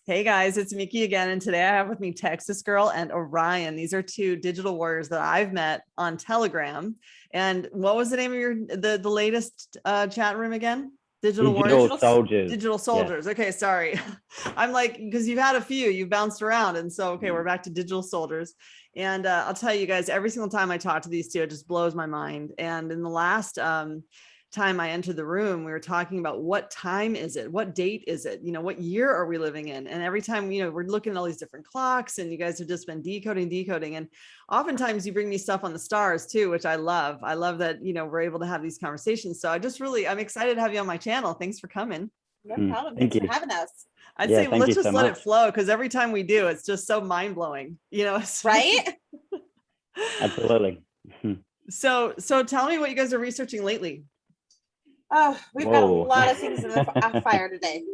Hey guys, it's Miki again, and today I have with me TexasGirl and Orion. These are two digital warriors that I've met on Telegram. And what was the name of your the latest chat room again? Digital warriors, soldiers. digital soldiers. Yeah. Okay, sorry. I'm like, because you've had a few, you've bounced around, and so okay, we're back to digital soldiers. And I'll tell you guys, every single time I talk to these two, it just blows my mind. And in the last time I entered the room, we were talking about what time is it? What date is it? What year are we living in? And every time, we're looking at all these different clocks, and you guys have just been decoding. And oftentimes you bring me stuff on the stars too, which I love. I love that, we're able to have these conversations. So I'm excited to have you on my channel. Thanks for coming. No problem. Thanks for having us. I'd say let's just let it flow, because every time we do, it's just so mind blowing, Right? Absolutely. So tell me what you guys are researching lately. Oh, we've got a lot of things in the fire today.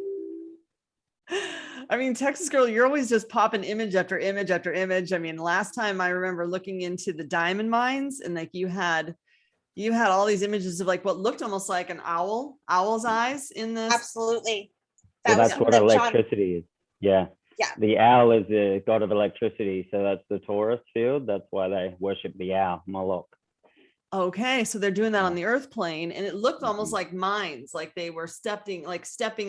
I mean, TexasGirl, you're always just popping image after image after image. I mean, last time I remember looking into the diamond mines, and like you had all these images of like what looked almost like an owl's eyes in this. Absolutely. That's what electricity is. Yeah. Yeah. The owl is the god of electricity. So that's the Taurus field. That's why they worship the owl, Moloch. Okay, so they're doing that on the earth plane, and it looked almost like mines, like they were stepping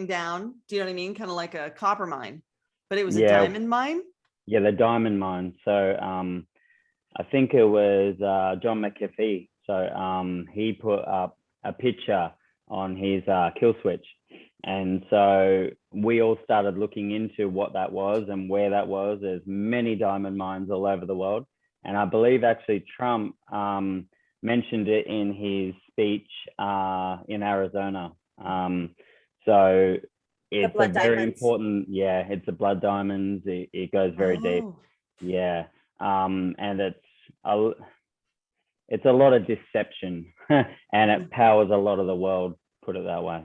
down. Do you know what I mean? Kind of like a copper mine, but it was a diamond mine. Yeah, the diamond mine. So I think it was John McAfee. So he put up a picture on his kill switch, and so we all started looking into what that was and where that was. There's many diamond mines all over the world, and I believe actually Trump mentioned it in his speech in Arizona. So it's a very important, it's a blood diamonds. It goes very deep. Yeah. And it's a lot of deception and it powers a lot of the world, put it that way.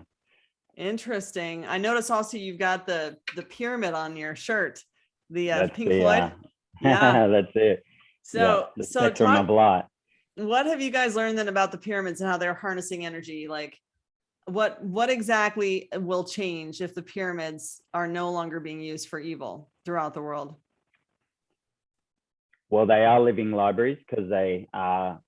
Interesting. I notice also you've got the pyramid on your shirt, the Pink Floyd. Yeah, that's it. So spectrum of light. What have you guys learned then about the pyramids and how they're harnessing energy? Like what exactly will change if the pyramids are no longer being used for evil throughout the world? Well, they are living libraries because they are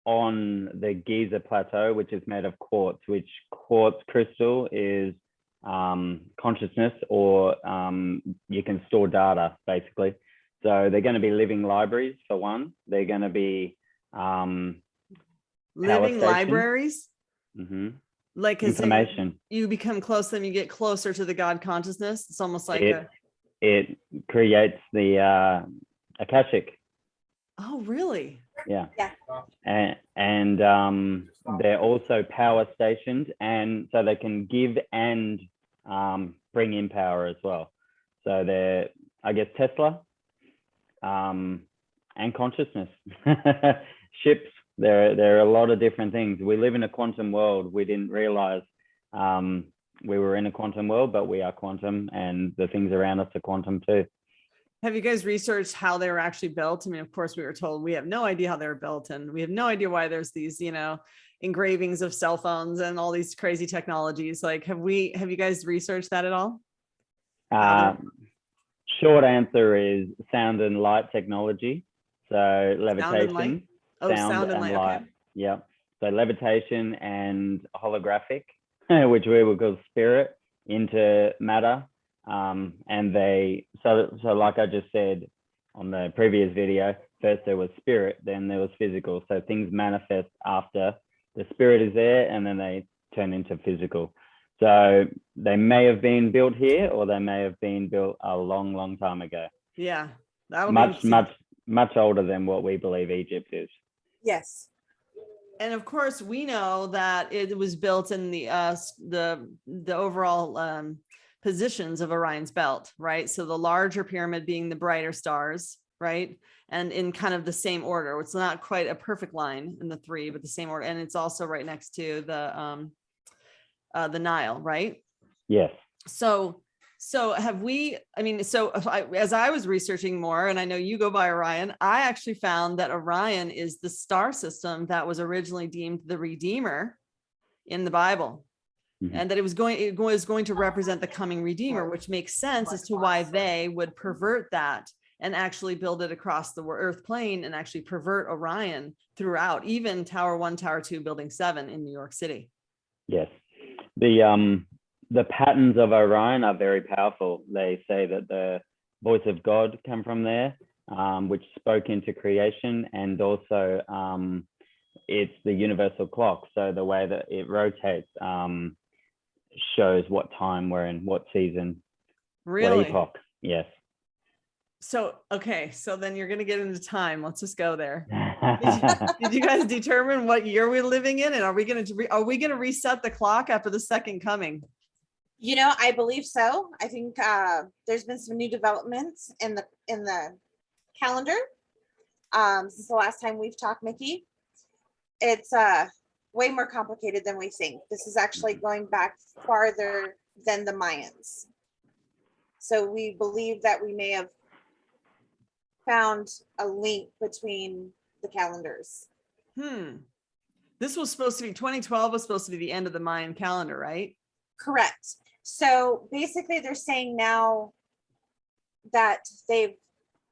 on the Giza Plateau, which is made of quartz, which quartz crystal is consciousness, or you can store data, basically. So they're going to be living libraries, for one. They're going to be living libraries. Like information. You become close, then you get closer to the God consciousness. It's almost like it creates the Akashic. Oh, really? Yeah. And they're also power stations, and so they can give and bring in power as well. So they're, I guess, Tesla and consciousness. Ships. There are a lot of different things. We live in a quantum world. We didn't realize we were in a quantum world, but we are quantum, and the things around us are quantum too. Have you guys researched how they were actually built? I mean, of course, we were told we have no idea how they were built, and we have no idea why there's these, engravings of cell phones and all these crazy technologies. Like, have you guys researched that at all? Short answer is sound and light technology. So levitation, sound and light. Okay. Yeah. So levitation and holographic, which we would call spirit, into matter. And they, so like I just said on the previous video, first there was spirit, then there was physical. So things manifest after the spirit is there, and then they turn into physical. So they may have been built here, or they may have been built a long, long time ago. Yeah. That would much older than what we believe Egypt is. Yes. And of course, we know that it was built in the overall positions of Orion's belt, right? So the larger pyramid being the brighter stars, right? And in kind of the same order. It's not quite a perfect line in the three, but the same order. And it's also right next to the Nile, right? Yes. So have we, as I was researching more, and I know you go by Orion, I actually found that Orion is the star system that was originally deemed the Redeemer in the Bible. and that it was going to represent the coming Redeemer, which makes sense as to why they would pervert that and actually build it across the earth plane and actually pervert Orion throughout, even Tower 1, Tower 2, Building 7 in New York City. Yes. The patterns of Orion are very powerful. They say that the voice of God come from there, which spoke into creation, and also it's the universal clock. So the way that it rotates shows what time we're in, what season, Really? what epoch. Yes. So, okay. So then you're going to get into time. Let's just go there. Did you guys determine what year we're living in? And are we going to reset the clock after the second coming? You know, I believe so. I think there's been some new developments in the calendar since the last time we've talked, Mickey. It's way more complicated than we think. This is actually going back farther than the Mayans. So we believe that we may have found a link between the calendars. This was supposed to be 2012 was supposed to be the end of the Mayan calendar, right? Correct. So basically they're saying now that they've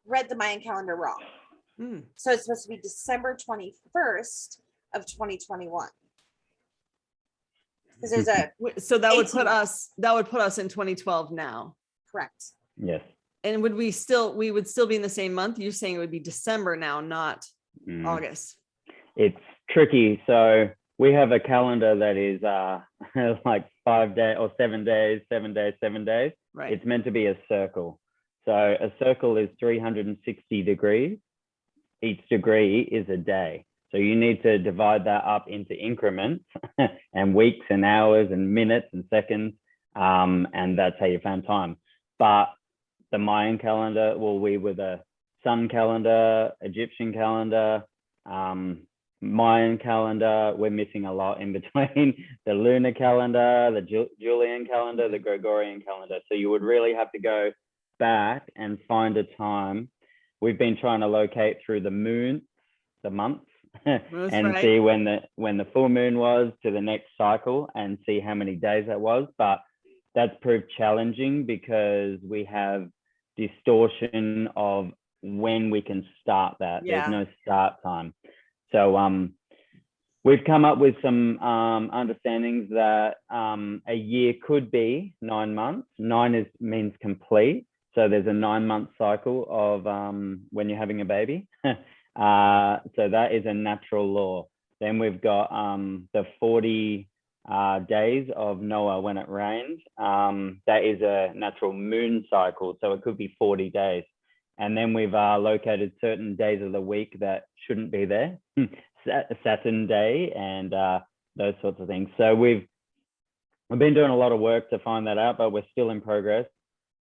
read the Mayan calendar wrong. So it's supposed to be December 21st of 2021. Because there's a so that would put us in 2012 now. Correct. Yes. And we would still be in the same month? You're saying it would be December now, not August. It's tricky. So we have a calendar that is like 5 days or 7 days, 7 days, 7 days. Right. It's meant to be a circle. So a circle is 360 degrees. Each degree is a day. So you need to divide that up into increments and weeks and hours and minutes and seconds. And that's how you find time. But the Mayan calendar, well, we were the sun calendar, Egyptian calendar, Mayan calendar. We're missing a lot in between. The lunar calendar, the Julian calendar, the Gregorian calendar. So you would really have to go back and find a time. We've been trying to locate through the moon, the months, and see when the full moon was to the next cycle and see how many days that was. But that's proved challenging because we have distortion of when we can start that. There's no start time. So we've come up with some understandings that a year could be 9 months. 9 means complete. So there's a 9-month cycle of when you're having a baby. So that is a natural law. Then we've got the 40 days of Noah when it rained. That is a natural moon cycle. So it could be 40 days. And then we've located certain days of the week that shouldn't be there. Saturn Day and those sorts of things. So we've been doing a lot of work to find that out, but we're still in progress.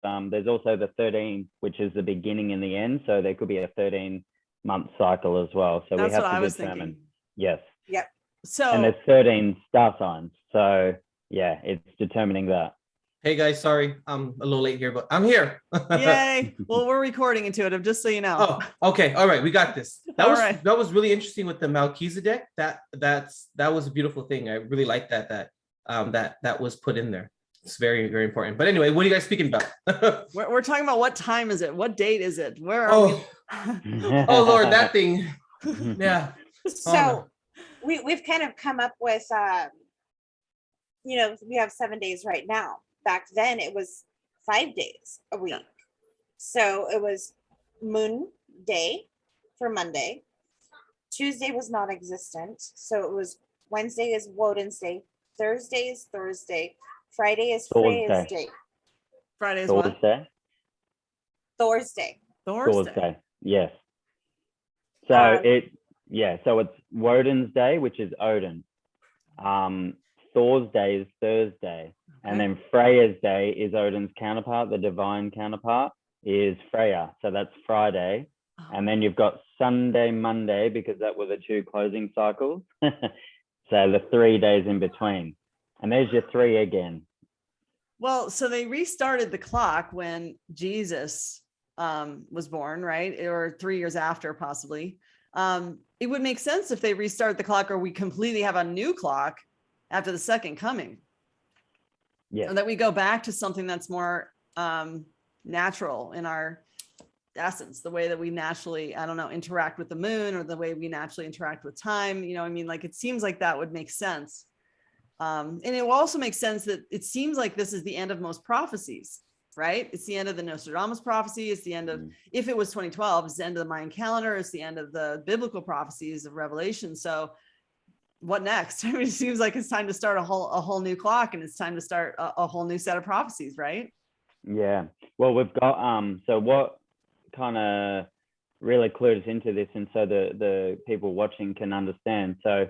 There's also the 13, which is the beginning and the end. So there could be a 13-month cycle as well. So that's we have what to I was determine. thinking. Yes. Yep. So and there's 13 star signs. So yeah, it's determining that. Hey guys, sorry, I'm a little late here, but I'm here. Yay. Well, we're recording Intuitive, just so you know. Oh, okay. All right, we got this. That That was really interesting with the Melchizedek. That was a beautiful thing. I really like that was put in there. It's very, very important. But anyway, what are you guys speaking about? We're talking about what time is it? What date is it? Where are we? Oh Lord, that thing. Yeah. So we've kind of come up with we have 7 days right now. Back then it was 5 days a week. So it was Moon Day for Monday. Tuesday was non-existent. So it was Wednesday is Woden's Day. Thursday is Thursday. Friday is Freya's Day. Friday is what? Thursday. Thursday. Yes. So so it's Woden's Day, which is Odin. Thor's Day is Thursday. And then Freya's Day is Odin's counterpart. The divine counterpart is Freya. So that's Friday. And then you've got Sunday, Monday, because that were the 2 closing cycles. So the 3 days in between. And there's your 3 again. Well, so they restarted the clock when Jesus was born, right? Or 3 years after, possibly. It would make sense if they restart the clock or we completely have a new clock after the second coming. Yeah. Or that we go back to something that's more natural in our essence, the way that we naturally, I don't know, interact with the moon, or the way we naturally interact with time. You know, I mean, like, it seems like that would make sense. And it will also make sense that it seems like this is the end of most prophecies, right? It's the end of the Nostradamus prophecy. It's the end of, if it was 2012, it's the end of the Mayan calendar. It's the end of the biblical prophecies of Revelation. So what next? I mean, it seems like it's time to start a whole new clock, and it's time to start a whole new set of prophecies, right? Yeah. Well, we've got so what kind of really clued us into this, and so the people watching can understand. So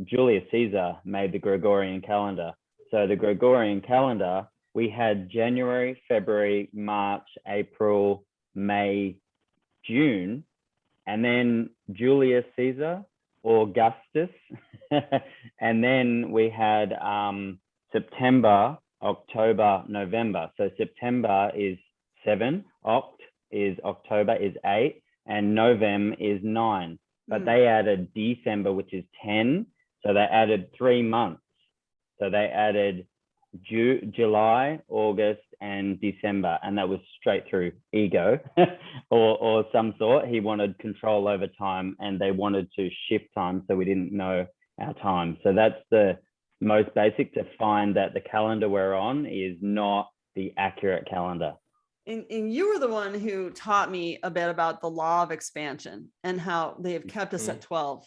Julius Caesar made the Gregorian calendar. So the Gregorian calendar, we had January, February, March, April, May, June, and then Julius Caesar, Augustus, and then we had September, October, November. So September is 7, October is 8, and November is 9. But they added December, which is 10. So they added 3 months. So they added July, August, and December, and that was straight through ego or some sort. He wanted control over time, and they wanted to shift time, so we didn't know our time. So that's the most basic, to find that the calendar we're on is not the accurate calendar. And you were the one who taught me a bit about the law of expansion and how they have kept us at 12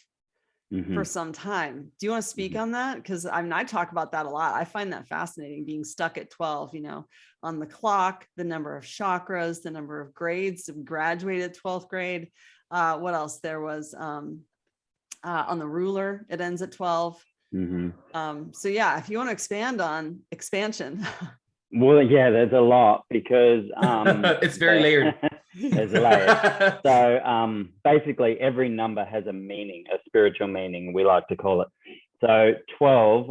for some time. Do you want to speak on that? Because I mean, I talk about that a lot. I find that fascinating, being stuck at 12, you know, on the clock, the number of chakras, the number of grades. We graduated 12th grade. What else? There was on the ruler, it ends at 12. So yeah, if you want to expand on expansion. Well, yeah, there's a lot, because it's very layered. There's a layer. So basically every number has a meaning, a spiritual meaning, we like to call it. So 12,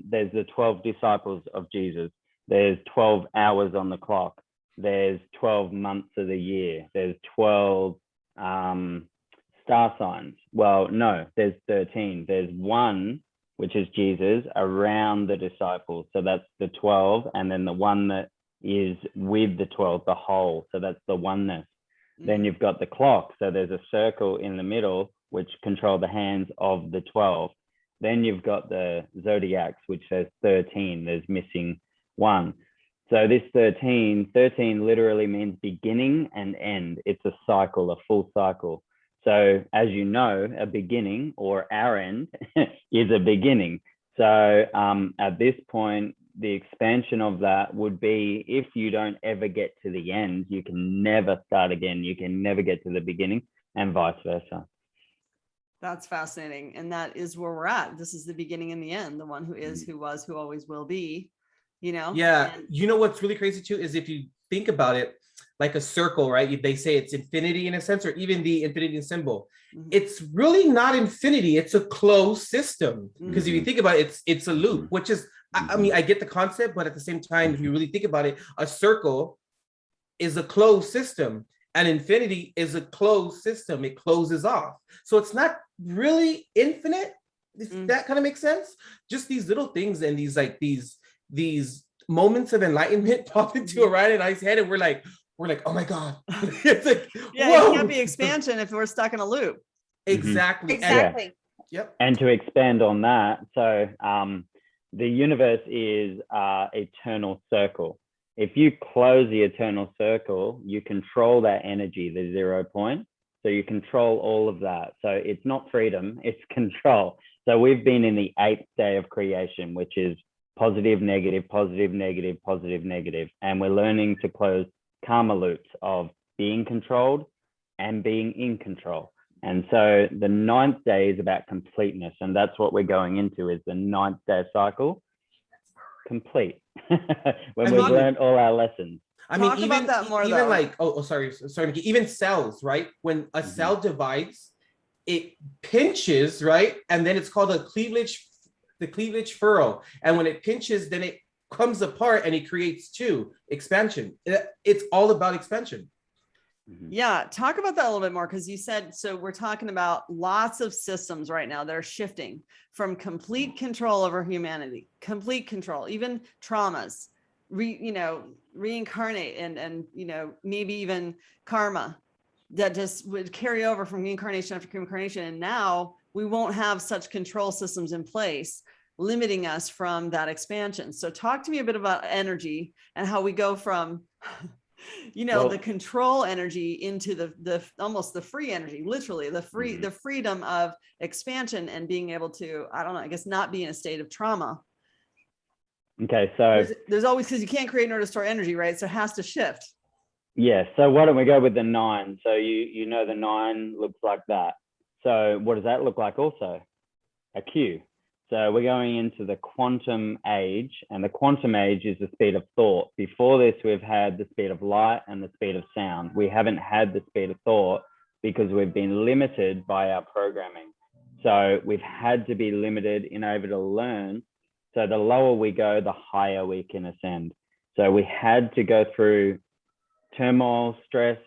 there's the 12 disciples of Jesus. There's 12 hours on the clock. There's 12 months of the year. There's 12 star signs. Well, no, there's 13. There's one, which is Jesus, around the disciples. So that's the 12. And then the one that is with the 12, the whole. So that's the oneness. Then you've got the clock. So there's a circle in the middle, which control the hands of the 12. Then you've got the zodiacs, which says 13. There's missing one. So this 13 literally means beginning and end. It's a cycle, a full cycle. So as you know, a beginning, or our end, is a beginning. So at this point, the expansion of that would be, if you don't ever get to the end, you can never start again. You can never get to the beginning, and vice versa. That's fascinating. And that is where we're at. This is the beginning and the end, the one who is, who was, who always will be, you know? Yeah. You know what's really crazy too, is if you think about it, like a circle, right? They say it's infinity in a sense, or even the infinity symbol. It's really not infinity. It's a closed system. Because if you think about it, it's a loop, which is, I mean, I get the concept, but at the same time, if you really think about it, a circle is a closed system, and infinity is a closed system. It closes off. So it's not really infinite. If that kind of makes sense. Just these little things, and these like these moments of enlightenment pop into Orion and I's head, and we're like, oh my God. It's like, yeah, whoa. it can't be expansion if we're stuck in a loop. Exactly. Exactly. Yep. And to expand on that, so the universe is eternal circle. If you close the eternal circle, you control that energy, the 0 point. So you control all of that. So it's not freedom, it's control. So we've been in the 8th day of creation, which is positive, negative, positive, negative, positive, negative. And we're learning to close karma loops of being controlled and being in control. And so the 9th day is about completeness. And that's what we're going into, is the 9th day cycle complete. When we've learned all our lessons. I mean, Talk even about that more, even though. like, sorry, Nikki, even cells, right? When a cell divides, it pinches, right? And then it's called the cleavage furrow. And when it pinches, then it comes apart and it creates 2, expansion. It's all about expansion. Yeah, talk about that a little bit more, because you said, so we're talking about lots of systems right now that are shifting from complete control over humanity, complete control, even traumas, reincarnate and maybe even karma that just would carry over from incarnation after incarnation. And now we won't have such control systems in place limiting us from that expansion. So talk to me a bit about energy and how we go from the control energy into the almost the free energy, literally the freedom of expansion and being able to, I don't know, I guess not be in a state of trauma. Okay, so there's always, because you can't create nor destroy energy, right? So it has to shift. Yeah, so why don't we go with the 9? So you know the 9 looks like that. So what does that look like also? A Q. So we're going into the quantum age, and the quantum age is the speed of thought. Before this, we've had the speed of light and the speed of sound. We haven't had the speed of thought because we've been limited by our programming. So we've had to be limited in order to learn. So the lower we go, the higher we can ascend. So we had to go through turmoil, stress,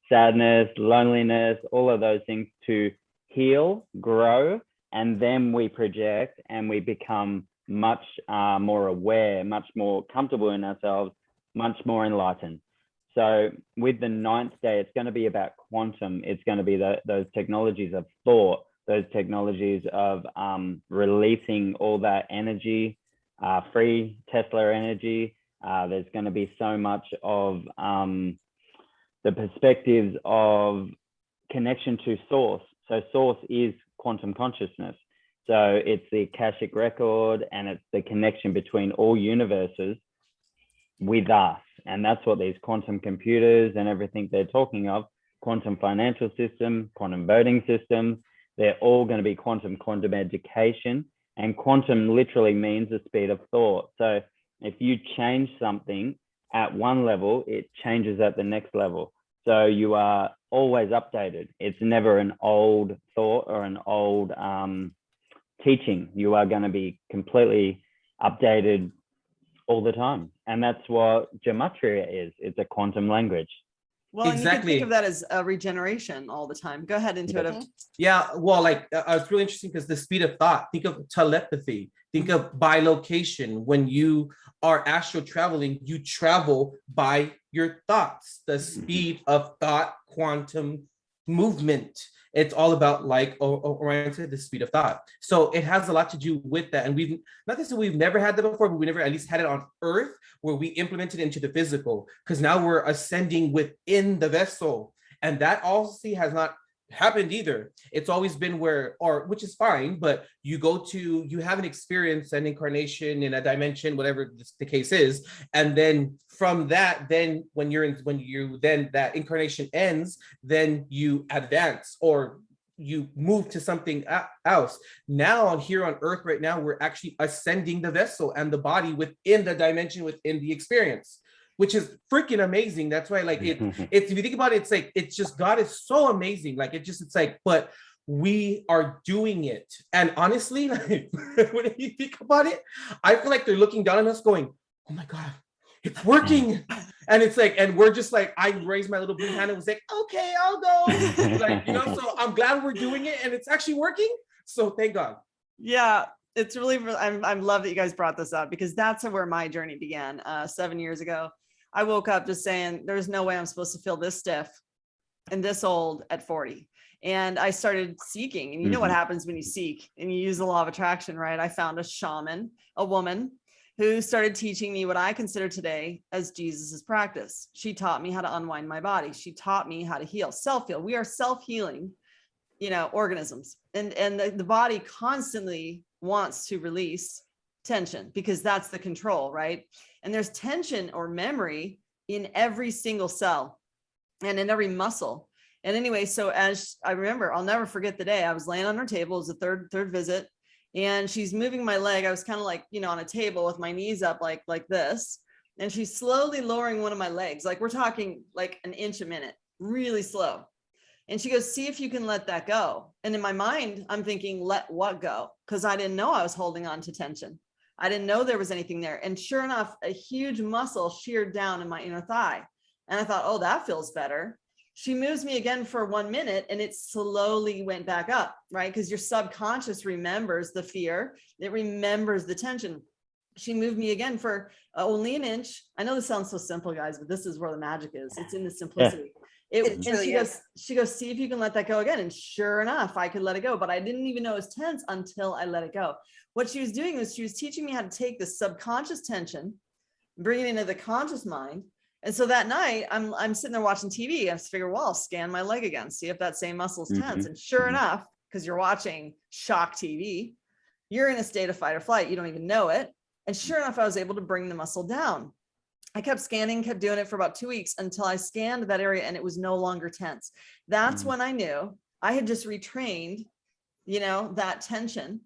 sadness, loneliness, all of those things to heal, grow, and then we project and we become much more aware, much more comfortable in ourselves, much more enlightened. So with the 9th day, it's going to be about quantum. It's going to be those technologies of thought, those technologies of releasing all that energy, free Tesla energy. There's going to be so much of the perspectives of connection to source. So source is quantum consciousness. So it's the Akashic record, and it's the connection between all universes with us. And that's what these quantum computers and everything they're talking of, quantum financial system, quantum voting systems, they're all going to be quantum education. And quantum literally means the speed of thought. So if you change something at one level, it changes at the next level. So you are always updated. It's never an old thought or an old teaching. You are going to be completely updated all the time. And that's what gematria is. It's a quantum language. Well, and you can think of that as a regeneration all the time. Go ahead, intuitive. Yeah, well, it's really interesting because the speed of thought, think of telepathy, think of bilocation. When you are astral traveling, you travel by your thoughts, the speed of thought, quantum movement. It's all about, like Orion said, the speed of thought. So it has a lot to do with that. And we've not to say we've never had that before, but we never at least had it on Earth where we implemented it into the physical, because now we're ascending within the vessel. And that also has not happened either. It's always been which is fine, but you have an experience, an incarnation in a dimension, whatever the case is, and then from that, then when that incarnation ends, then you advance or you move to something else. Now here on Earth right now, we're actually ascending the vessel and the body within the dimension, within the experience, which is freaking amazing. That's why, if you think about it, it's just, God is so amazing. But we are doing it. And honestly, when you think about it, I feel like they're looking down on us going, oh my God, it's working. And it's and we're just I raised my little blue hand and was like, okay, I'll go. So I'm glad we're doing it and it's actually working. So thank God. Yeah. It's really, I love that you guys brought this up, because that's where my journey began 7 years ago. I woke up just saying, there's no way I'm supposed to feel this stiff and this old at 40. And I started seeking, and you know what happens when you seek and you use the law of attraction, right? I found a shaman, a woman who started teaching me what I consider today as Jesus's practice. She taught me how to unwind my body. She taught me how to heal, self-heal. We are self-healing, organisms, and the body constantly wants to release tension because that's the control, right? And there's tension or memory in every single cell and in every muscle. And anyway, so as I remember, I'll never forget the day I was laying on her table. It was the third visit, and she's moving my leg. I was kind of on a table with my knees up like this. And she's slowly lowering one of my legs. We're talking an inch a minute, really slow. And she goes, see if you can let that go. And in my mind, I'm thinking, let what go? Because I didn't know I was holding on to tension. I didn't know there was anything there. And sure enough, a huge muscle sheared down in my inner thigh. And I thought, oh, that feels better. She moves me again for 1 minute and it slowly went back up, right? Because your subconscious remembers the fear, it remembers the tension. She moved me again for only an inch. I know this sounds so simple, guys, but this is where the magic is. It's in the simplicity. It truly She goes, see if you can let that go again. And sure enough, I could let it go, but I didn't even know it was tense until I let it go. What she was doing was she was teaching me how to take the subconscious tension, bring it into the conscious mind. And so that night I'm sitting there watching TV. I figure, well, I'll scan my leg again, see if that same muscle is tense. And sure enough, because you're watching shock TV, you're in a state of fight or flight. You don't even know it. And sure enough, I was able to bring the muscle down. I kept scanning, kept doing it for about 2 weeks until I scanned that area and it was no longer tense. That's when I knew I had just retrained, that tension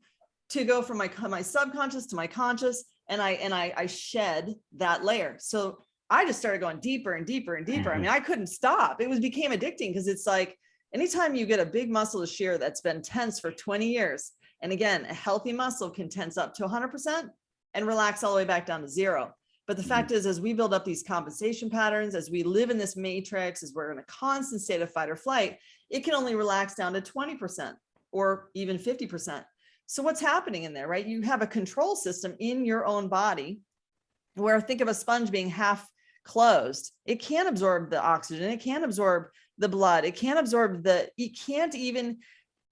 to go from my subconscious to my conscious. And I shed that layer. So I just started going deeper and deeper and deeper. I mean, I couldn't stop. It became addicting because it's like anytime you get a big muscle to shear that's been tense for 20 years. And again, a healthy muscle can tense up to 100% and relax all the way back down to 0. But the fact is, as we build up these compensation patterns, as we live in this matrix, as we're in a constant state of fight or flight, it can only relax down to 20% or even 50%. So what's happening in there, right? You have a control system in your own body where think of a sponge being half closed. It can't absorb the oxygen. It can't absorb the blood. It can't absorb it can't even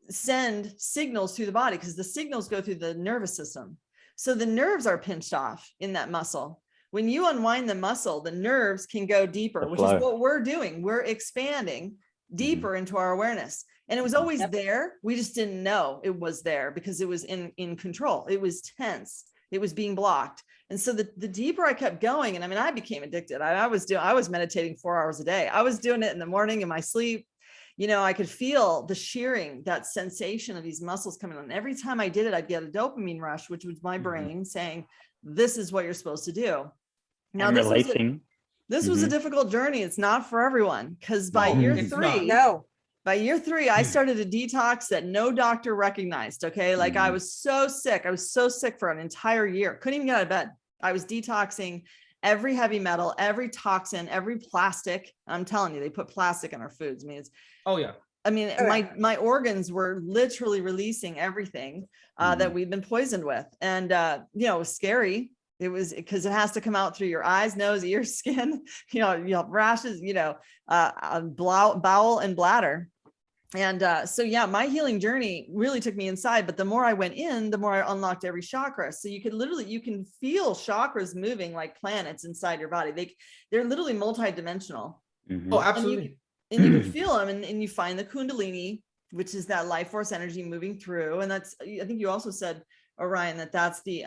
send signals through the body because the signals go through the nervous system. So the nerves are pinched off in that muscle. When you unwind the muscle, the nerves can go deeper, which is what we're doing. We're expanding deeper into our awareness. And it was always there. We just didn't know it was there because it was in control. It was tense. It was being blocked. And so the deeper I kept going, and I mean, I became addicted. I was meditating 4 hours a day. I was doing it in the morning in my sleep. I could feel the shearing, that sensation of these muscles coming on. Every time I did it, I'd get a dopamine rush, which was my brain saying, this is what you're supposed to do. Now, this was a difficult journey. It's not for everyone because by year 3, I started a detox that no doctor recognized. Okay. Like I was so sick. I was so sick for an entire year. Couldn't even get out of bed. I was detoxing every heavy metal, every toxin, every plastic. I'm telling you, they put plastic in our foods. My organs were literally releasing everything that we'd been poisoned with. And, it was scary. It was because it has to come out through your eyes, nose, ears, skin, you have rashes, bowel and bladder. And my healing journey really took me inside, but the more I went in, the more I unlocked every chakra. So you can feel chakras moving like planets inside your body. They're literally multidimensional. Oh, absolutely. And you can feel them and you find the Kundalini, which is that life force energy moving through. And that's, I think you also said, Orion, that's the,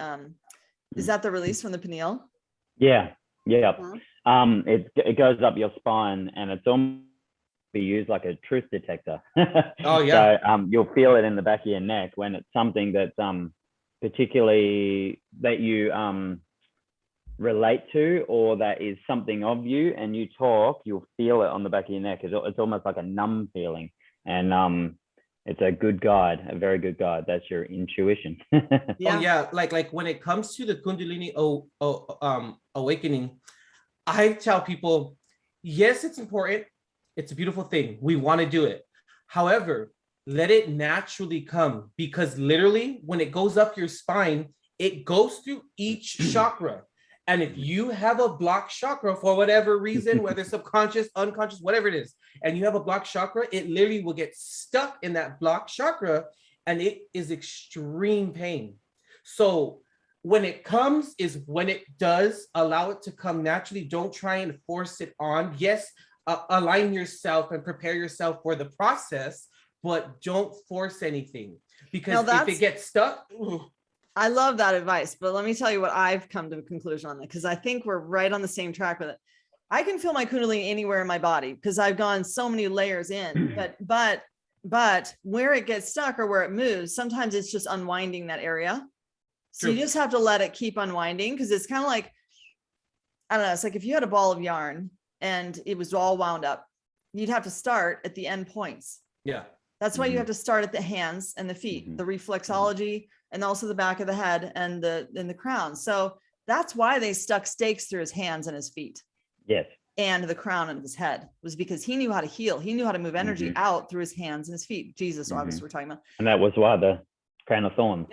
is that the release from the pineal? Yeah. It goes up your spine and it's almost be used like a truth detector. Oh yeah. So you'll feel it in the back of your neck when it's something that's particularly that you relate to or that is something of you and you talk, you'll feel it on the back of your neck. It's almost like a numb feeling. And it's a good guide, a very good guide. That's your intuition. Oh yeah, like when it comes to the Kundalini awakening, I tell people, yes, it's important. It's a beautiful thing. We want to do it. However, let it naturally come because literally when it goes up your spine, it goes through each chakra. And if you have a blocked chakra for whatever reason, whether subconscious, unconscious, whatever it is, and you have a blocked chakra, it literally will get stuck in that blocked chakra and it is extreme pain. So when it comes is when it does, allow it to come naturally. Don't try and force it on. Yes, align yourself and prepare yourself for the process, but don't force anything because if it gets stuck, I love that advice, but let me tell you what I've come to a conclusion on that because I think we're right on the same track with it. I can feel my Kundalini anywhere in my body because I've gone so many layers in, but where it gets stuck or where it moves, sometimes it's just unwinding that area. So you just have to let it keep unwinding because it's kind of like, I don't know, it's like if you had a ball of yarn and it was all wound up, you'd have to start at the end points. Yeah. That's why you have to start at the hands and the feet, the reflexology, and also the back of the head and the crown. So that's why they stuck stakes through his hands and his feet. Yes. and the crown of his head, was because he knew how to heal. He knew how to move energy out through his hands and his feet. Jesus, obviously, we're talking about. And that was why the crown of thorns.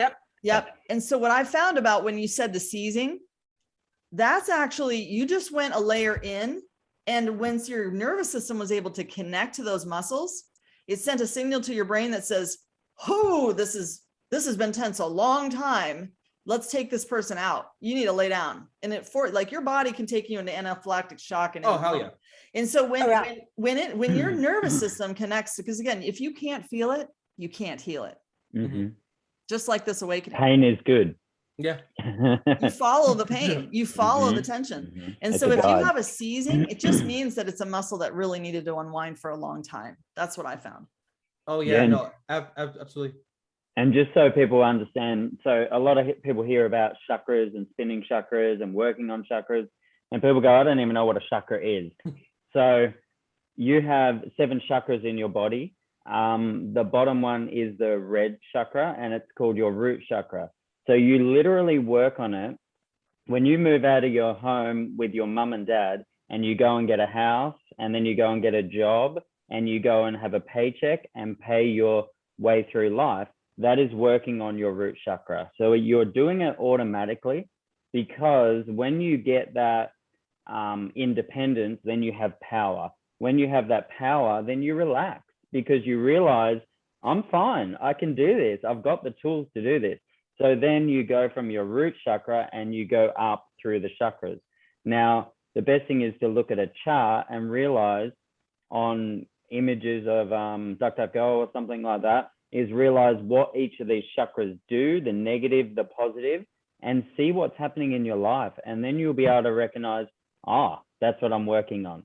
Yep. And so what I found about when you said the seizing, that's actually, you just went a layer in. And once your nervous system was able to connect to those muscles, it sent a signal to your brain that says, oh, this has been tense a long time. Let's take this person out. You need to lay down. And like your body can take you into anaphylactic shock. And hell yeah. And so when your nervous system connects, because again, if you can't feel it, you can't heal it. Mm-hmm. Just like this awakening. Pain is good. Yeah. You follow the pain, you follow the tension. And so if you have a seizing, it just means that it's a muscle that really needed to unwind for a long time. That's what I found. Oh yeah, no, absolutely. And just so people understand, so a lot of people hear about chakras and spinning chakras and working on chakras, and people go, I don't even know what a chakra is. So you have 7 chakras in your body. The bottom one is the red chakra, and it's called your root chakra. So you literally work on it. When you move out of your home with your mum and dad, and you go and get a house, and then you go and get a job, and you go and have a paycheck and pay your way through life, that is working on your root chakra. So you're doing it automatically, because when you get that independence, then you have power. When you have that power, then you relax, because you realize, I'm fine, I can do this, I've got the tools to do this. So then you go from your root chakra and you go up through the chakras. Now, the best thing is to look at a chart and realize on images of DuckDuckGo or something like that, is realize what each of these chakras do, the negative, the positive, and see what's happening in your life. And then you'll be able to recognize, that's what I'm working on.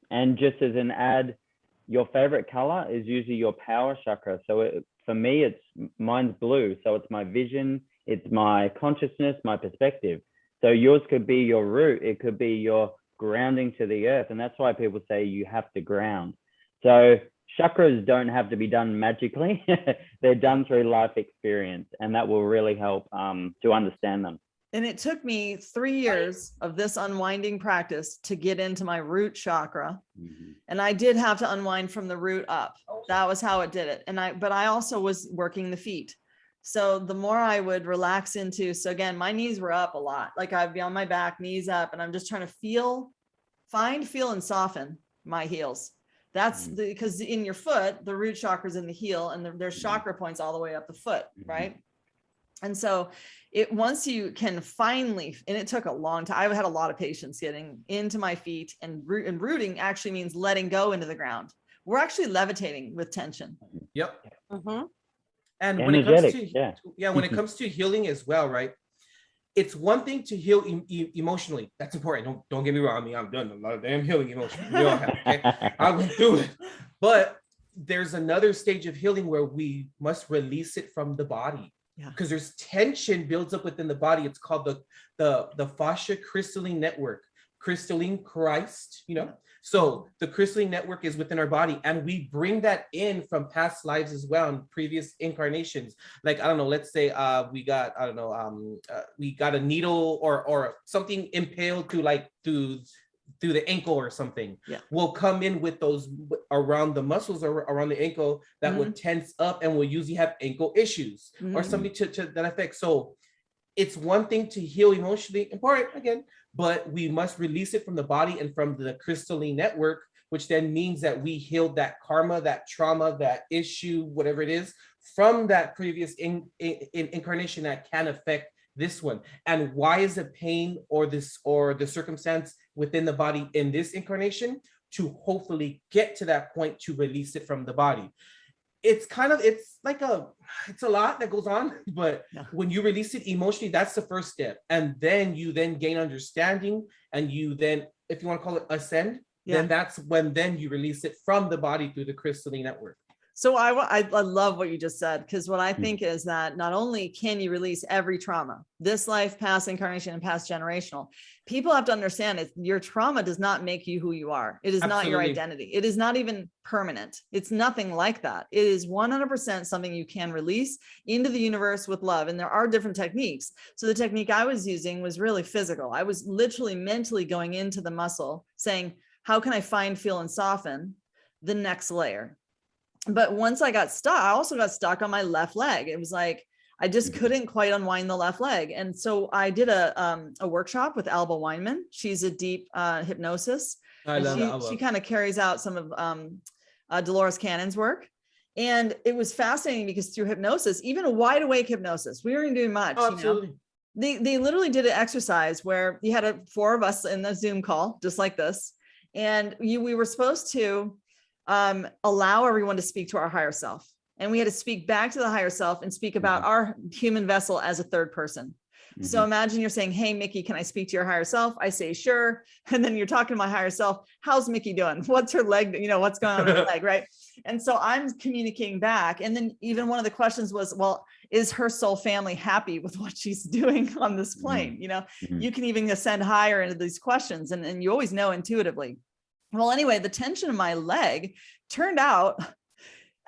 And just as an add, your favorite color is usually your power chakra. So for me, mine's blue. So it's my vision, it's my consciousness, my perspective. So yours could be your root. It could be your grounding to the earth. And that's why people say you have to ground. So chakras don't have to be done magically. They're done through life experience, and that will really help to understand them. And it took me 3 years of this unwinding practice to get into my root chakra. And I did have to unwind from the root up. That was how it did it. But I also was working the feet. So the more I would relax into, so again, my knees were up a lot. Like I'd be on my back, knees up, and I'm just trying to feel and soften my heels. That's because in your foot, the root chakra is in the heel, and there's chakra points all the way up the foot, right? And so once you can finally, and it took a long time, I've had a lot of patience getting into my feet, and rooting actually means letting go into the ground. We're actually levitating with tension. Yep. Mm-hmm. And when it comes to when it comes to healing as well, right? It's one thing to heal emotionally. That's important. Don't get me wrong. I mean, I've done a lot of damn healing emotionally. We all have, okay? I went through it. But there's another stage of healing where we must release it from the body. Because there's tension builds up within the body. It's called the fascia crystalline network. Crystalline Christ, So the crystalline network is within our body, and we bring that in from past lives as well, in previous incarnations. Like, I don't know, let's say we got a needle or something impaled through the ankle or something. We'll come in with those around the muscles or around the ankle that would tense up, and we'll usually have ankle issues or something to that effect. So it's one thing to heal emotionally, important again, but we must release it from the body and from the crystalline network, which then means that we healed that karma, that trauma, that issue, whatever it is, from that previous incarnation that can affect this one. And why is the pain or the circumstance within the body in this incarnation? To hopefully get to that point to release it from the body. It's a lot that goes on, but when you release it emotionally, that's the first step. And then you gain understanding, and you then, if you want to call it ascend, then that's when you release it from the body through the crystalline network. So I love what you just said, because what I think is that not only can you release every trauma, this life, past incarnation, and past generational, people have to understand is your trauma does not make you who you are. It is not your Absolutely. identity. It is not even permanent. It's nothing like that. It is 100% something you can release into the universe with love. And there are different techniques. So the technique I was using was really physical. I was literally mentally going into the muscle saying, how can I find, feel, and soften the next layer? But once I got stuck, I also got stuck on my left leg. It was like, I just couldn't quite unwind the left leg. And so I did a workshop with Alba Weinman. She's a deep hypnosis. I love Alba. She kind of carries out some of Dolores Cannon's work. And it was fascinating because through hypnosis, even a wide awake hypnosis, we weren't doing much. Oh, absolutely. They literally did an exercise where you had 4 of us in the Zoom call, just like this. And we were supposed to allow everyone to speak to our higher self. And we had to speak back to the higher self and speak about our human vessel as a third person. Mm-hmm. So imagine you're saying, hey, Mickey, can I speak to your higher self? I say, sure. And then you're talking to my higher self. How's Mickey doing? What's her leg? What's going on with her leg, right? And so I'm communicating back. And then even one of the questions was, well, is her soul family happy with what she's doing on this plane? Mm-hmm. You can even ascend higher into these questions and you always know intuitively. Well, anyway, the tension in my leg turned out,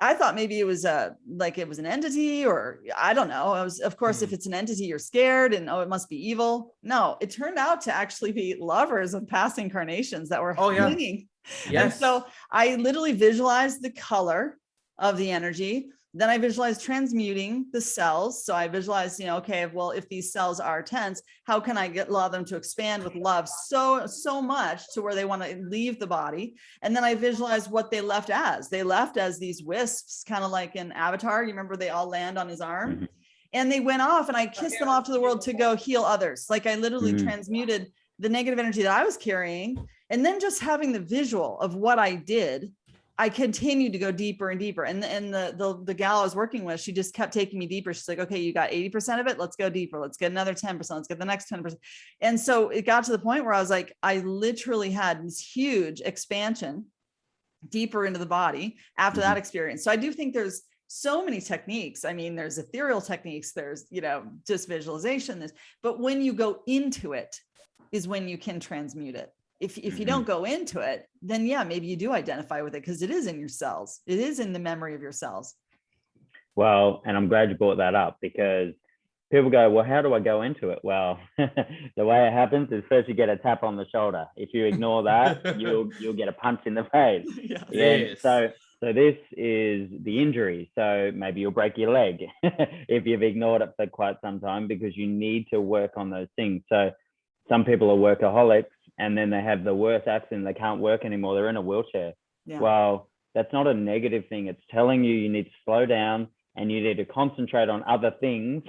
I thought maybe it was it was an entity, or I don't know. Of course, if it's an entity, you're scared and, it must be evil. No, it turned out to actually be lovers of past incarnations that were clinging. Yes. And so I literally visualized the color of the energy. Then I visualized transmuting the cells. So I visualized, okay, well, if these cells are tense, how can I allow them to expand with love so much to where they want to leave the body? And then I visualized what they left as. They left as these wisps, kind of like in Avatar. You remember they all land on his arm? Mm-hmm. And they went off and I kissed them off to the world to go heal others. Like I literally transmuted the negative energy that I was carrying. And then just having the visual of what I did, I continued to go deeper and deeper. And the gal I was working with, she just kept taking me deeper. She's like, okay, you got 80% of it. Let's go deeper. Let's get another 10%. Let's get the next 10%. And so it got to the point where I was like, I literally had this huge expansion deeper into the body after that experience. So I do think there's so many techniques. I mean, there's ethereal techniques, there's, just visualization, but when you go into it is when you can transmute it. If you don't go into it, then maybe you do identify with it because it is in your cells. It is in the memory of your cells. Well, and I'm glad you brought that up because people go, well, how do I go into it? Well, the way it happens is first you get a tap on the shoulder. If you ignore that, you'll get a punch in the face. Yeah. Yes. So this is the injury. So maybe you'll break your leg if you've ignored it for quite some time because you need to work on those things. So some people are workaholics and then they have the worst accident. They can't work anymore. They're in a wheelchair. Yeah. Well, that's not a negative thing. It's telling you need to slow down and you need to concentrate on other things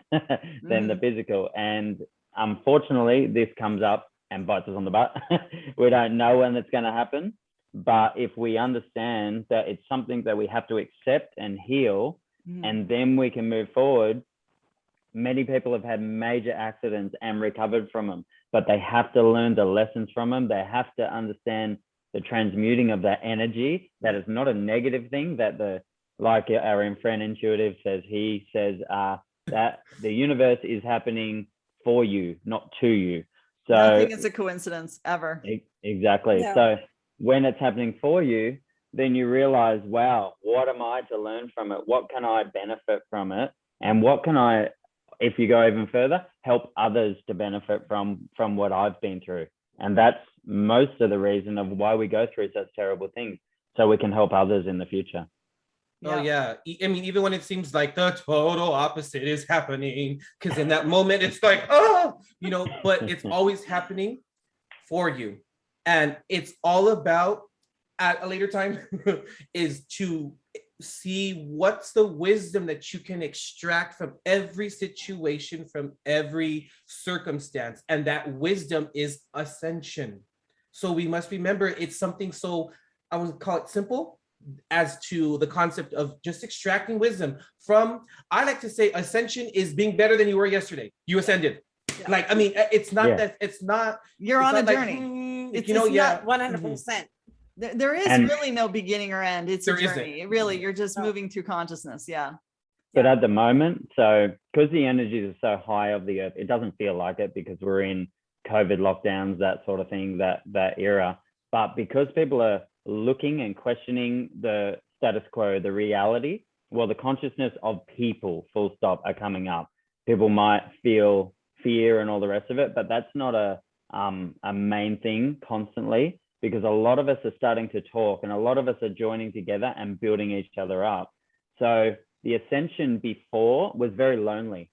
than the physical. And unfortunately, this comes up and bites us on the butt. We don't know when it's going to happen. But if we understand that it's something that we have to accept and heal, and then we can move forward, many people have had major accidents and recovered from them, but they have to learn the lessons from them. They have to understand the transmuting of that energy. That is not a negative thing. That like our friend Intuitive says, he says that the universe is happening for you, not to you. So nothing is a coincidence ever. Exactly. No. So when it's happening for you, then you realize, wow, what am I to learn from it? What can I benefit from it? And what can I, if you go even further, help others to benefit from what I've been through? And that's most of the reason of why we go through such terrible things, so we can help others in the future. Oh yeah. I mean, even when it seems like the total opposite is happening, because in that moment it's like, oh, but it's always happening for you. And it's all about, at a later time, is to see what's the wisdom that you can extract from every situation, from every circumstance. And that wisdom is ascension. So we must remember it's something so, I would call it simple, as to the concept of just extracting wisdom from, I like to say ascension is being better than you were yesterday. You ascended. Yeah. Like, I mean, it's not that, it's not. You're it's on not a journey. It's not 100%. There is And- really no beginning or end. It's a There isn't. journey. Really, you're just No. moving through consciousness. Yeah. But at the moment, so because the energies are so high of the earth, it doesn't feel like it because we're in COVID lockdowns, that sort of thing, that era. But because people are looking and questioning the status quo, the reality, well, the consciousness of people, full stop, are coming up. People might feel fear and all the rest of it, but that's not a main thing constantly, because a lot of us are starting to talk and a lot of us are joining together and building each other up. So the ascension before was very lonely.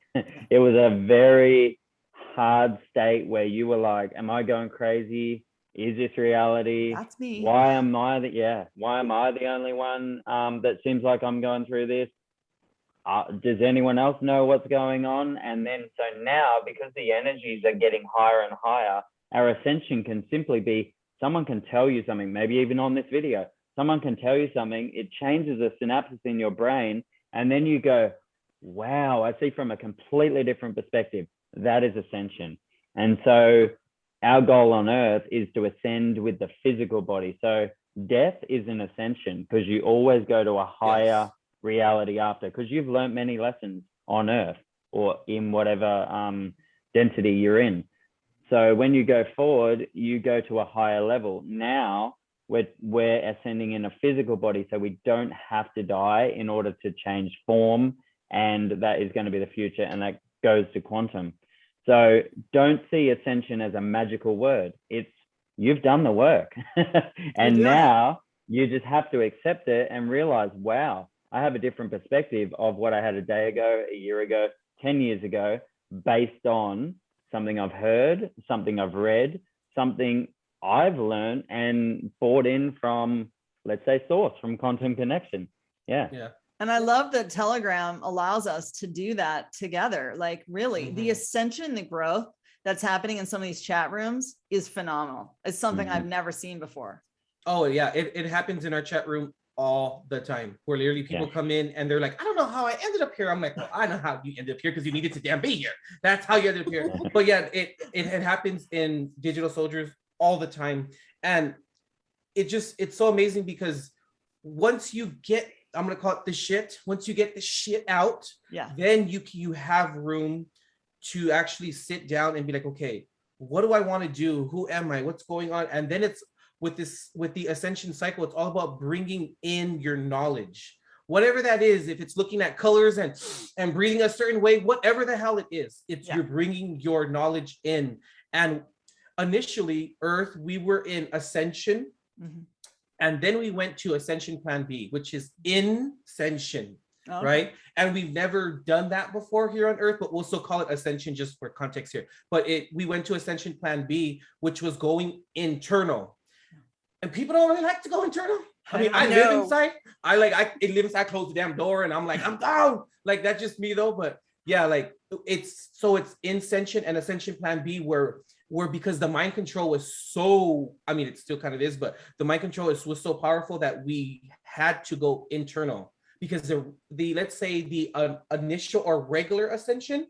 It was a very hard state where you were like, am I going crazy? Is this reality? That's me. Why am I the only one that seems like I'm going through this? Does anyone else know what's going on? And then so now, because the energies are getting higher and higher, our ascension can simply be, someone can tell you something, maybe even on this video, someone can tell you something, it changes a synapses in your brain, and then you go, wow, I see from a completely different perspective. That is ascension. And so our goal on earth is to ascend with the physical body. So death is an ascension because you always go to a higher reality after, because you've learned many lessons on earth or in whatever density you're in. So when you go forward, you go to a higher level. Now we're ascending in a physical body, so we don't have to die in order to change form, and that is going to be the future, and that goes to quantum. So don't see ascension as a magical word. It's, you've done the work. And now you just have to accept it and realize, wow, I have a different perspective of what I had a day ago, a year ago, 10 years ago, based on something I've heard, something I've read, something I've learned and bought in from, let's say, source, from Quantum Connection. Yeah. And I love that Telegram allows us to do that together. Like really, the ascension, the growth that's happening in some of these chat rooms is phenomenal. It's something I've never seen before. Oh yeah, it happens in our chat room all the time, where literally people come in and they're like, I don't know how I ended up here. I'm like, well, I know how you ended up here because you needed to damn be here. That's how you ended up here. But yeah, it happens in Digital Soldiers all the time. And it's so amazing because once you get, I'm gonna call it the shit, once you get the shit out, then you have room to actually sit down and be like, okay, what do I want to do? Who am I? What's going on? And then it's with the ascension cycle, it's all about bringing in your knowledge, whatever that is. If it's looking at colors and breathing a certain way, whatever the hell it is, it's you're bringing your knowledge in. And initially, Earth, we were in ascension, and then we went to Ascension Plan B, which is Inscension. Right? And we've never done that before here on Earth, but we'll still call it Ascension just for context here. But we went to Ascension Plan B, which was going internal. And people don't really like to go internal. I mean, I live inside. I live inside, close the damn door, and I'm like, I'm down. Like, that's just me though. But yeah, like it's Inscension and Ascension Plan B where because the mind control was so, I mean, it still kind of is, but the mind control was so powerful that we had to go internal. Because let's say the initial or regular ascension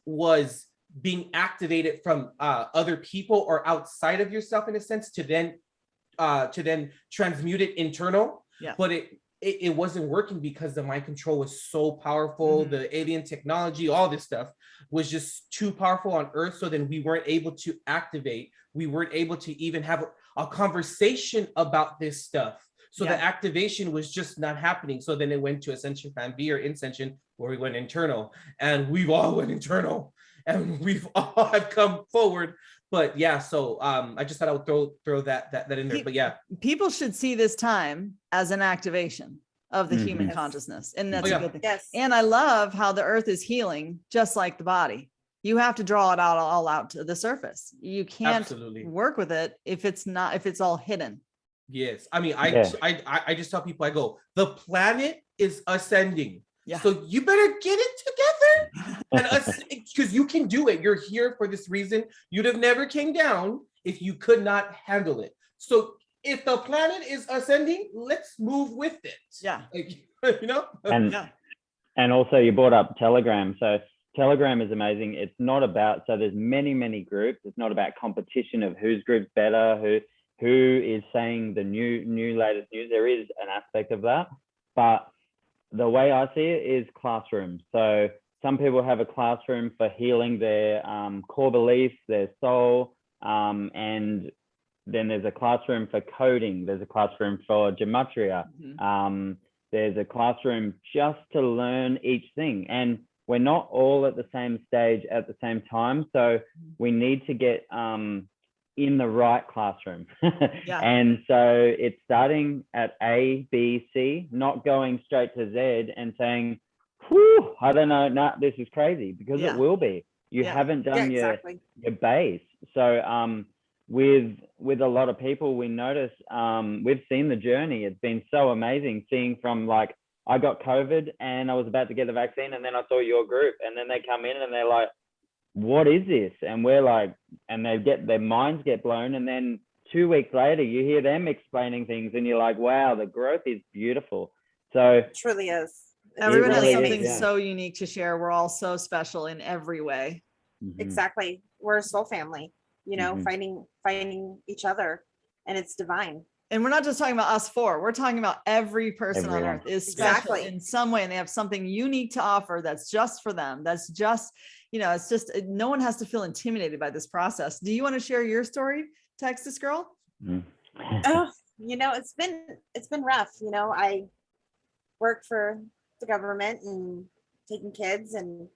was being activated from other people or outside of yourself in a sense to then transmute it internal. But it wasn't working because the mind control was so powerful. The alien technology, all this stuff was just too powerful on Earth. So then we weren't able to activate. We weren't able to even have a conversation about this stuff. So the activation was just not happening. So then it went to Ascension Plan B or Inscension, where we went internal, and we've all went internal, and we've all have come forward. But yeah, so I just thought I would throw that in there. But yeah, people should see this time as an activation of the human consciousness, and that's a good thing. And I love how the Earth is healing, just like the body. You have to draw it all out to the surface. You can't work with it if it's all hidden. Yes, I mean, I just tell people, I go, the planet is ascending, so you better get it together, and because you can do it. You're here for this reason. You'd have never came down if you could not handle it. So if the planet is ascending, let's move with it. Like, you know. And also, you brought up Telegram. So Telegram is amazing. It's not about, so there's many groups. It's not about competition of whose group's better, who is saying the new latest news. There is an aspect of that, but the way I see it is classroom. So some people have a classroom for healing their core beliefs, their soul, and then there's a classroom for coding. There's a classroom for gematria. There's a classroom just to learn each thing. And we're not all at the same stage at the same time. So we need to get in the right classroom. And so it's starting at A, B, C, not going straight to Z and saying, whew, I don't know, nah, this is crazy, because it will be. You haven't done your base. So with a lot of people, we notice, we've seen the journey. It's been so amazing seeing from like, I got COVID and I was about to get the vaccine, and then I saw your group, and then they come in and they're like, what is this? And we're like, and they get, their minds get blown. And then 2 weeks later, you hear them explaining things and you're like, wow, the growth is beautiful. So It truly is. Everyone really has something is, so unique to share. We're all so special in every way. Exactly. We're a soul family, you know, finding each other, and it's divine. And we're not just talking about us four. We're talking about every person on earth is special in some way, and they have something unique to offer that's just for them. That's just, you know, it's just, no one has to feel intimidated by this process. Do you want to share your story, TexasGirl? Oh, you know, it's been rough. You know, I worked for the government and taking kids, and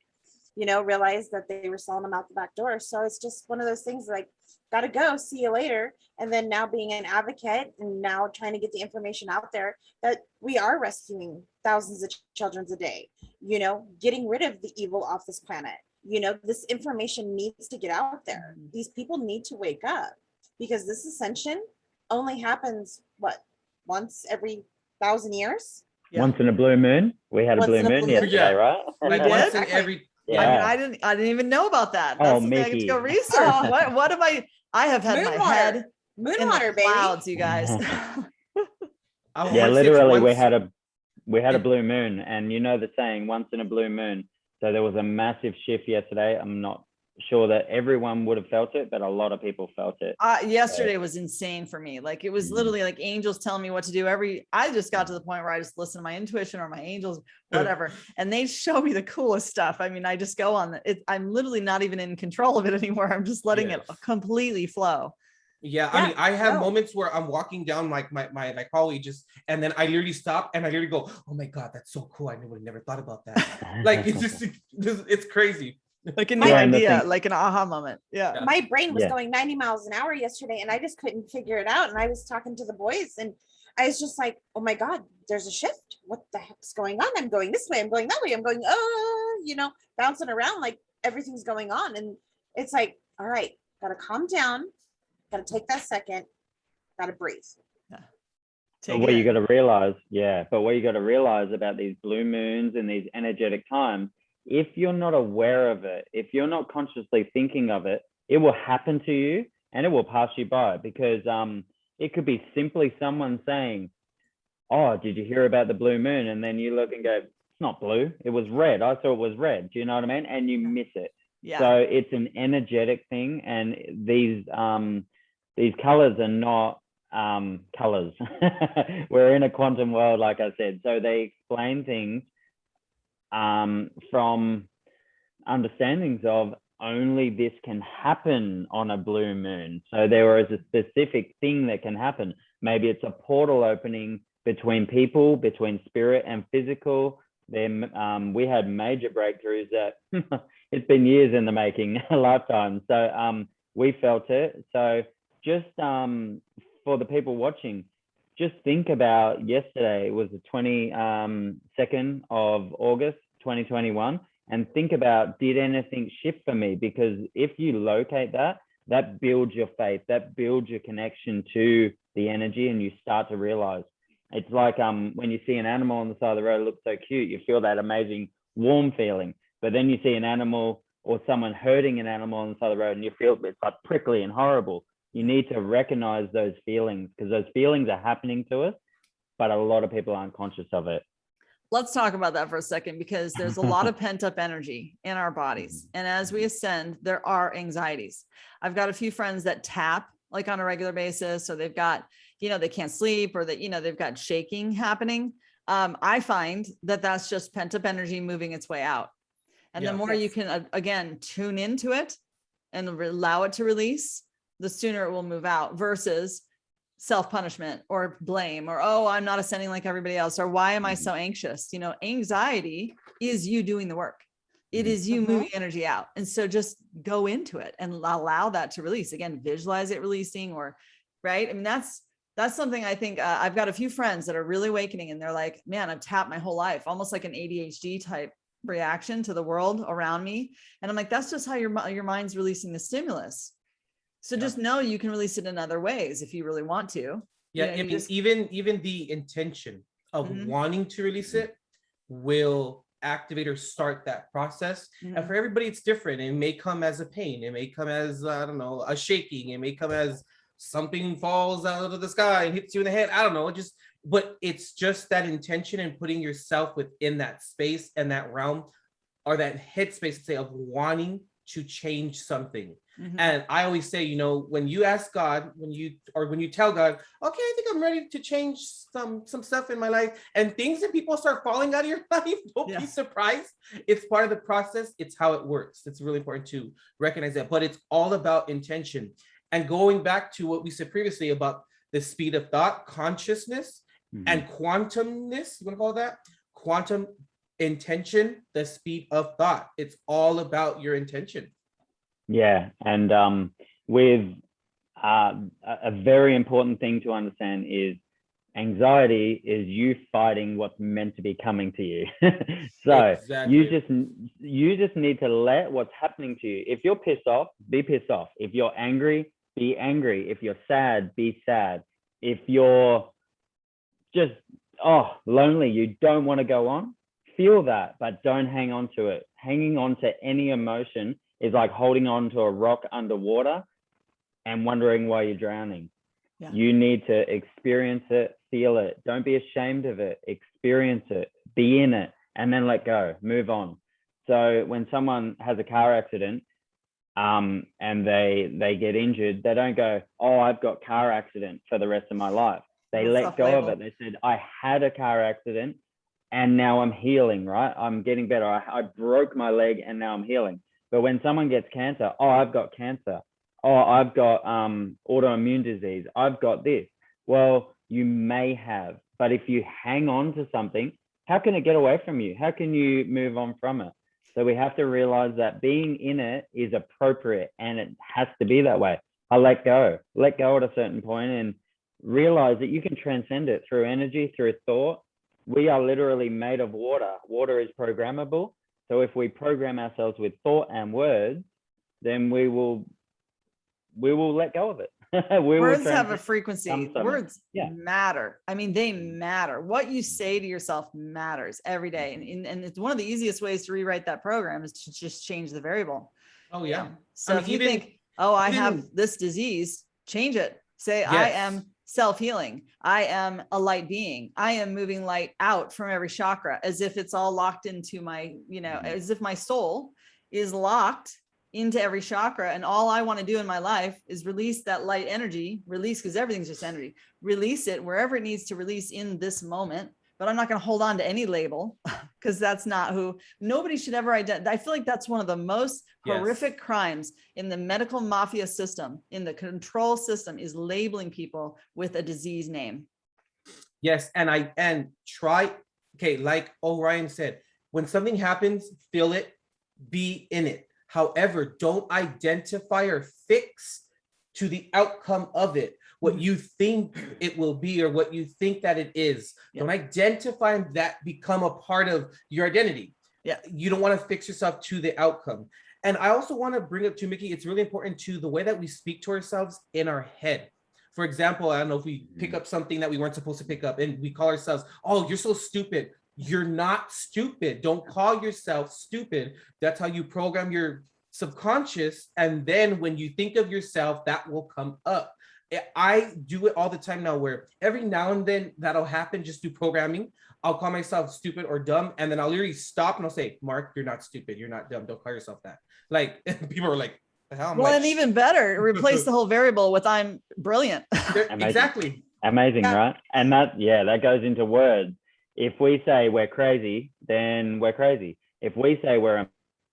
you know, realized that they were selling them out the back door. So it's just one of those things like, gotta go, see you later. And then now being an advocate and now trying to get the information out there that we are rescuing thousands of children a day, you know, getting rid of the evil off this planet. You know, this information needs to get out there. These people need to wake up, because this ascension only happens, what, once every 1,000 years? Once in a blue moon. We had a blue moon yesterday, right? Like did? once in every I didn't even know about that. That's something I get to go research. What am I have had my head in the clouds, you guys. Yeah, literally we had a blue moon, and you know the saying, once in a blue moon. So there was a massive shift yesterday. I'm not sure that everyone would have felt it, but a lot of people felt it. Yesterday was insane for me. Like, it was literally like angels telling me what to do. I just got to the point where I just listen to my intuition or my angels, whatever, and they show me the coolest stuff. I mean, I just go on it. I'm literally not even in control of it anymore. I'm just letting it completely flow. I mean, I have moments where I'm walking down like my hallway, and then I literally stop and I literally go, oh my God, that's so cool. I never thought about that. Like, it's crazy. Like a new idea, like an aha moment. Yeah. My brain was going 90 miles an hour yesterday, and I just couldn't figure it out. And I was talking to the boys, and I was just like, oh my God, there's a shift. What the heck's going on? I'm going this way. I'm going that way. I'm going, you know, bouncing around like everything's going on. And it's like, all right, got to calm down. Got to take that second. Got to breathe. But what you got to realize about these blue moons and these energetic times, if you're not aware of it, if you're not consciously thinking of it, it will happen to you and it will pass you by, because it could be simply someone saying, oh, did you hear about the blue moon? And then you look and go, it's not blue, it was red. I thought it was red. Do you know what I mean? And you miss it. So it's an energetic thing. And these colors are not colors. We're in a quantum world, like I said. So they explain things from understandings of only this can happen on a blue moon. So there is a specific thing that can happen. Maybe it's a portal opening between people, between spirit and physical. Then we had major breakthroughs that it's been years in the making, a lifetime. So we felt it. So just for the people watching, just think about yesterday. It was the 22nd of August, 2021. And think about, did anything shift for me? Because if you locate that, that builds your faith, that builds your connection to the energy, and you start to realize. It's like when you see an animal on the side of the road, it looks so cute, you feel that amazing warm feeling. But then you see an animal or someone hurting an animal on the side of the road, and you feel it's like prickly and horrible. You need to recognize those feelings, because those feelings are happening to us, but a lot of people aren't conscious of it. Let's talk about that for a second, because there's a lot of pent up energy in our bodies. And as we ascend, there are anxieties. I've got a few friends that tap like on a regular basis, or they've got, they can't sleep, or that, they've got shaking happening. I find that that's just pent up energy moving its way out. And the more you can, again, tune into it and allow it to release, the sooner it will move out, versus self-punishment or blame, or, oh, I'm not ascending like everybody else, or why am I so anxious? Anxiety is you doing the work. It is you moving energy out. And so just go into it and allow that to release. Again, visualize it releasing, or, right. I mean, that's something I think I've got a few friends that are really awakening, and they're like, man, I've tapped my whole life, almost like an ADHD type reaction to the world around me. And I'm like, that's just how your mind's releasing the stimulus. So just know you can release it in other ways if you really want to. Yeah, even the intention of wanting to release it will activate or start that process. And for everybody, it's different. It may come as a pain. It may come as, I don't know, a shaking. It may come as something falls out of the sky and hits you in the head. I don't know. But it's just that intention and putting yourself within that space and that realm, or that headspace, say, of wanting to change something. And I always say, when you ask God, when you tell God, okay, I think I'm ready to change some stuff in my life, and things and people start falling out of your life, don't be surprised. It's part of the process. It's how it works. It's really important to recognize that. But it's all about intention. And going back to what we said previously about the speed of thought, consciousness, and quantumness, you want to call that? Quantum intention, the speed of thought. It's all about your intention. Yeah. And with a very important thing to understand is anxiety is you fighting what's meant to be coming to you. So you just need to let what's happening to you. If you're pissed off, be pissed off. If you're angry, be angry. If you're sad, be sad. If you're just lonely, you don't want to go on, feel that, but don't hang on to it. Hanging on to any emotion is like holding on to a rock underwater and wondering why you're drowning. You need to experience it, feel it. Don't be ashamed of it. Experience it, be in it, and then let go, move on. So when someone has a car accident and they get injured, they don't go, oh, I've got car accident for the rest of my life. They let go of it. They said, I had a car accident and now I'm healing, right? I'm getting better. I broke my leg and now I'm healing. But when someone gets cancer, oh, I've got cancer. Oh, I've got autoimmune disease. I've got this. Well, you may have, but if you hang on to something, how can it get away from you? How can you move on from it? So we have to realize that being in it is appropriate, and it has to be that way. I let go at a certain point, and realize that you can transcend it through energy, through thought. We are literally made of water. Water is programmable. So if we program ourselves with thought and words, then we will let go of it. Words have a frequency. Words matter. I mean, they matter. What you say to yourself matters every day. And it's one of the easiest ways to rewrite that program is to just change the variable. Oh, yeah. So if you think, oh, I have this disease, change it. Say, I am self-healing. I am a light being. I am moving light out from every chakra, as if it's all locked into my, as if my soul is locked into every chakra. And all I want to do in my life is release that light energy, because everything's just energy, release it wherever it needs to release in this moment. But I'm not going to hold on to any label, because that's not who. Nobody should ever identify. I feel like that's one of the most horrific crimes in the medical mafia system, in the control system, is labeling people with a disease name. Yes. And try, like Orion said, when something happens, feel it, be in it. However, don't identify or fix to the outcome of it, what you think it will be or what you think that it is. Don't identify that become a part of your identity. You don't want to fix yourself to the outcome. And I also want to bring up to Mickey, it's really important to the way that we speak to ourselves in our head. For example, I don't know if we pick up something that we weren't supposed to pick up and we call ourselves, oh, you're so stupid. You're not stupid. Don't call yourself stupid. That's how you program your subconscious. And then when you think of yourself, that will come up. I do it all the time now, where every now and then that'll happen just through programming. I'll call myself stupid or dumb. And then I'll literally stop and I'll say, Mark, you're not stupid. You're not dumb. Don't call yourself that. Like, people are like, The hell? I'm Well, like, and even better, replace the whole variable with I'm brilliant. Amazing. exactly. Amazing, Yeah. right? And that goes into words. If we say we're crazy, then we're crazy. If we say we're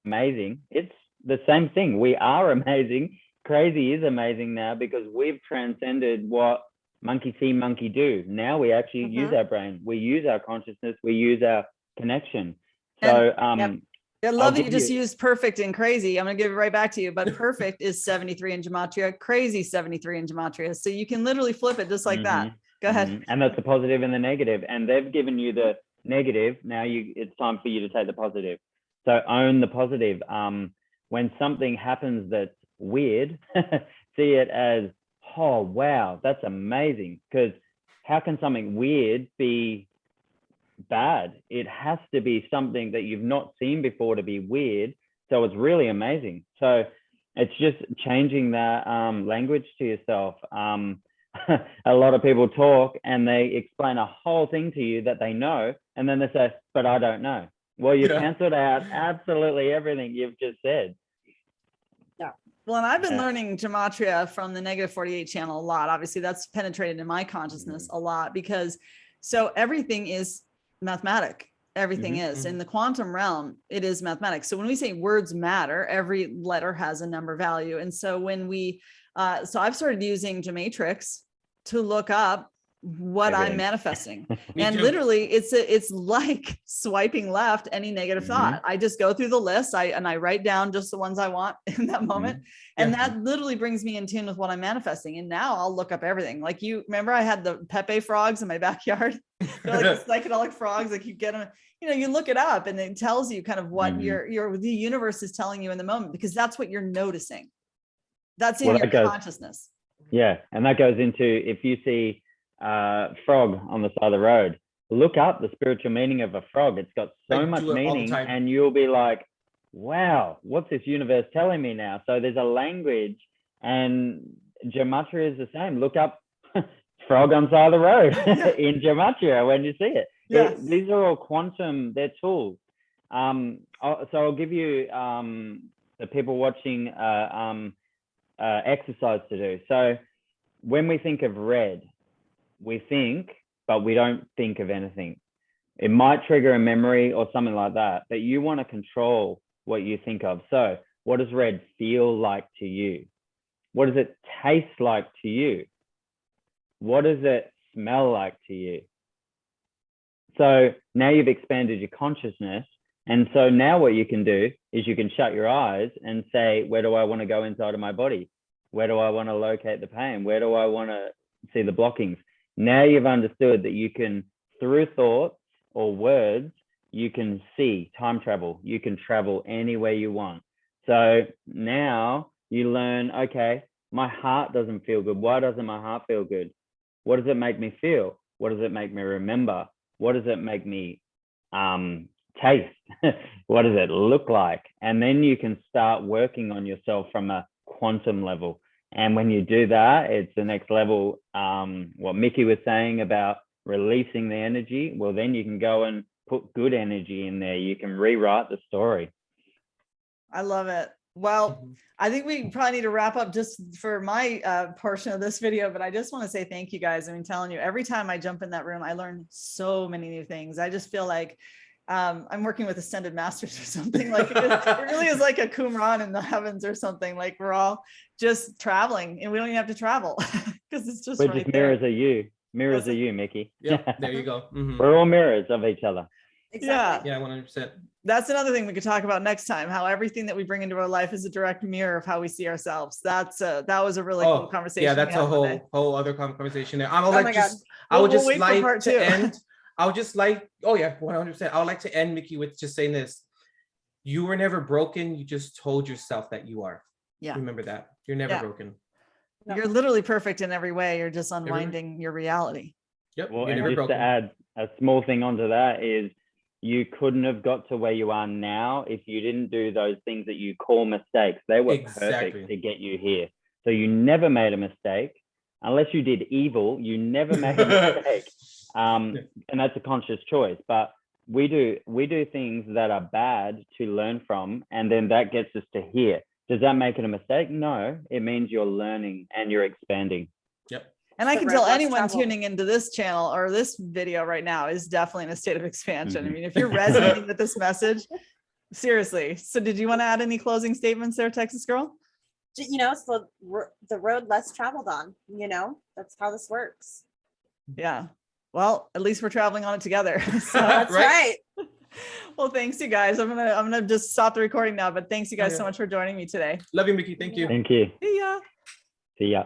amazing, it's the same thing. We are amazing. Crazy is amazing now because we've transcended what monkey see, monkey do. Now we actually use our brain. We use our consciousness. We use our connection. So, Yep. I I'll love that you give just you- used perfect and crazy. I'm going to give it right back to you, but perfect is 73 in gematria, crazy 73 in gematria. So you can literally flip it just like that. Go ahead. And that's the positive and the negative. And they've given you the negative. Now it's time for you to take the positive. So own the positive. When something happens that's weird, see it as, oh, wow, that's amazing. Because how can something weird be bad? It has to be something that you've not seen before to be weird. So it's really amazing. So it's just changing that language to yourself. A lot of people talk and they explain a whole thing to you that they know, and then they say, but I don't know. Well, you canceled out absolutely everything you've just said. Well, and I've been learning gematria from the -48 channel a lot. Obviously, that's penetrated in my consciousness a lot because so everything is mathematic. Everything is in the quantum realm. It is mathematics. So when we say words matter, every letter has a number value. And so when we, so I've started using Gematrix to look up what I'm manifesting. And literally it's like swiping left any negative thought. I just go through the list. I write down just the ones I want in that moment. And that literally brings me in tune with what I'm manifesting. And now I'll look up everything. Like you remember I had the Pepe frogs in my backyard. They're like the psychedelic frogs. Like you get them, you know, you look it up and it tells you kind of what the universe is telling you in the moment, because that's what you're noticing. That's in your consciousness. Yeah. And that goes into, if you see frog on the side of the road, look up the spiritual meaning of a frog. It's got so much meaning, and you'll be like, wow, what's this universe telling me now? So there's a language, and gematria is the same. Look up frog on the side of the road in gematria when you see it. These are all quantum, they're tools. So I'll give you the people watching exercise to do. So when we think of red, we think, but we don't think of anything. It might trigger a memory or something like that, but you want to control what you think of. So what does red feel like to you? What does it taste like to you? What does it smell like to you? So now you've expanded your consciousness. And so now what you can do is you can shut your eyes and say, where do I want to go inside of my body? Where do I want to locate the pain? Where do I want to see the blockings? Now you've understood that you can, through thoughts or words, you can see time travel. You can travel anywhere you want. So now you learn, okay, my heart doesn't feel good. Why doesn't my heart feel good? What does it make me feel? What does it make me remember? What does it make me taste? What does it look like? And then you can start working on yourself from a quantum level. And when you do that, it's the next level. What Mickey was saying about releasing the energy, well, then you can go and put good energy in there. You can rewrite the story. I love it. Well, I think we probably need to wrap up just for my portion of this video, but I just want to say thank you guys. I mean, telling you, every time I jump in that room, I learn so many new things. I just feel like I'm working with ascended masters or something. Like it really is like a Qumran in the heavens or something. Like we're all just traveling and we don't even have to travel because it's just We're right just there. mirrors of you. Mirrors of you, Mickey. Yep, there you go. We're all mirrors of each other. Exactly. Yeah, 100%. That's another thing we could talk about next time, how everything that we bring into our life is a direct mirror of how we see ourselves. That was a really cool conversation. Yeah, that's a whole other conversation there. I would We'll just wait for like part to two. end. I would just like, 100%. I would like to end, Mickey, with just saying this. You were never broken. You just told yourself that you are. Yeah. Remember that. You're never broken. No. You're literally perfect in every way. You're just unwinding your reality. Yep. Well, you're and never just broken. to add a small thing onto that is, you couldn't have got to where you are now if you didn't do those things that you call mistakes. They were perfect to get you here. So you never made a mistake. Unless you did evil, you never made a mistake. And that's a conscious choice. But we do things that are bad to learn from, and then that gets us to here. Does that make it a mistake? No, it means you're learning and you're expanding. And I The can road tell less anyone traveled. tuning into this channel or this video right now is definitely in a state of expansion. I Mhm. mean, if you're resonating with this message, seriously. So did you want to add any closing statements there, Texas Girl? You know, it's the road less traveled on, you know, that's how this works. Yeah. Well, at least we're traveling on it together. So, That's Right. right. well, thanks you guys. I'm gonna just stop the recording now, but thanks you guys Okay. so much for joining me today. Love you, Mickey. Thank you. Thank you. See ya. See ya.